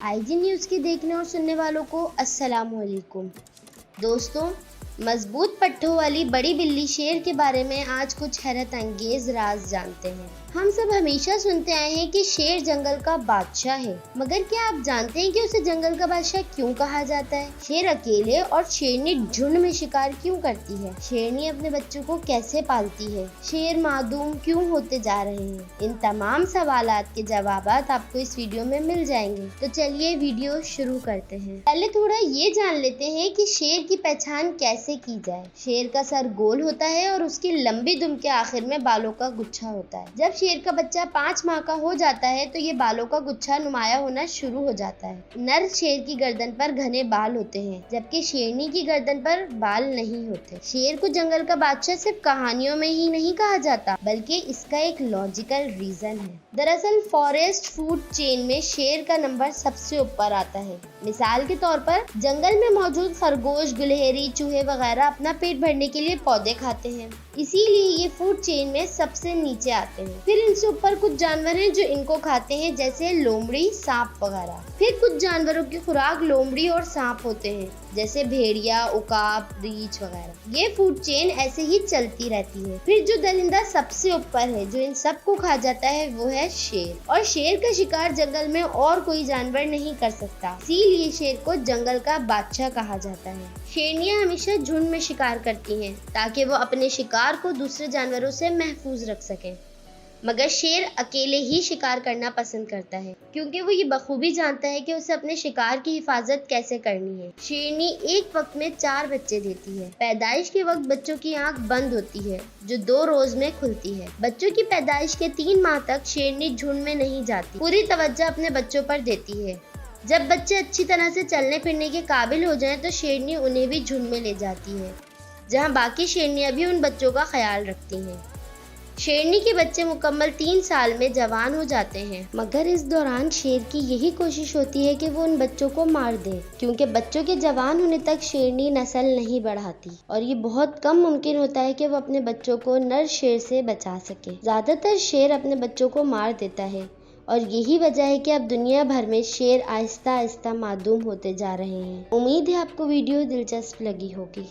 IG news के देखने और सुनने वालों को अस्सलाम वालेकुम। दोस्तों, मजबूत पट्टों वाली बड़ी बिल्ली शेर के बारे में आज कुछ हैरत अंगेज राज जानते हैं। हम सब हमेशा सुनते आए हैं कि शेर जंगल का बादशाह है, मगर क्या आप जानते हैं कि उसे जंगल का बादशाह क्यों कहा जाता है? शेर अकेले और शेरनी झुंड में शिकार क्यों करती है? शेरनी अपने बच्चों को कैसे पालती है? शेर मासूम क्यों होते जा रहे हैं? इन तमाम सवालात के जवाबात आपको इस वीडियो में मिल जाएंगे। तो चलिए वीडियो शुरू करते हैं। पहले थोड़ा ये जान लेते हैं कि शेर की पहचान कैसे की जाए। शेर का सर गोल होता है और उसकी लंबी दुम के आखिर में बालों का गुच्छा होता है। जब शेर का बच्चा 5 माह का हो जाता है तो ये बालों का गुच्छा नुमाया होना शुरू हो जाता है। नर शेर की गर्दन पर घने बाल होते हैं, जबकि शेरनी की गर्दन पर बाल नहीं होते। शेर को जंगल का बादशाह सिर्फ कहानियों में ही नहीं कहा जाता, बल्कि इसका एक लॉजिकल रीजन है। दरअसल फॉरेस्ट फूड चेन में शेर का नंबर सबसे ऊपर आता है। मिसाल के तौर पर जंगल में मौजूद खरगोश, गिलहरी, चूहे वगैरह अपना पेट भरने के लिए पौधे खाते हैं, इसीलिए ये फूड चेन में सबसे नीचे आते हैं। फिर इनसे ऊपर कुछ जानवर हैं जो इनको खाते हैं, जैसे लोमड़ी, सांप वगैरह। फिर कुछ जानवरों की खुराक लोमड़ी और सांप होते हैं, जैसे भेड़िया, उकाब, रीछ वगैरह। ये फूड चेन ऐसे ही चलती रहती है। फिर जो दरिंदा सबसे ऊपर है, जो इन सबको खा जाता है, वो है शेर। और शेर का शिकार जंगल में और कोई जानवर नहीं कर सकता, इसीलिए शेर को जंगल का बादशाह कहा जाता है। शेरनियां हमेशा झुंड में शिकार करती हैं, ताकि वो अपने शिकार को दूसरे जानवरों से महफूज रख सकें। मगर शेर अकेले ही शिकार करना पसंद करता है, क्योंकि वो ये बखूबी जानता है कि उसे अपने शिकार की हिफाजत कैसे करनी है। शेरनी एक वक्त में 4 बच्चे देती है। पैदाइश के वक्त बच्चों की आंख बंद होती है, जो 2 रोज में खुलती है। बच्चों की पैदाइश के 3 माह तक शेरनी झुंड में नहीं जाती, पूरी तवज्जो अपने बच्चों पर देती है। जब बच्चे अच्छी तरह से चलने फिरने के काबिल हो जाएं, तो शेरनी उन्हें भी झुंड में ले जाती है, जहां बाकी शेरनियां भी उन बच्चों का ख्याल रखती हैं। शेरनी के बच्चे मुकम्मल 3 साल में जवान हो जाते हैं, मगर इस दौरान शेर की यही कोशिश होती है कि वो उन बच्चों को मार दे, क्योंकि बच्चों के जवान होने तक शेरनी नस्ल नहीं बढ़ाती और ये बहुत कम मुमकिन होता है कि वो अपने बच्चों को नर शेर से बचा सके। ज्यादातर शेर अपने बच्चों को मार देता है, और यही वजह है कि अब दुनिया भर में शेर आहिस्ता आहिस्ता मादूम होते जा रहे हैं। उम्मीद है आपको वीडियो दिलचस्प लगी होगी।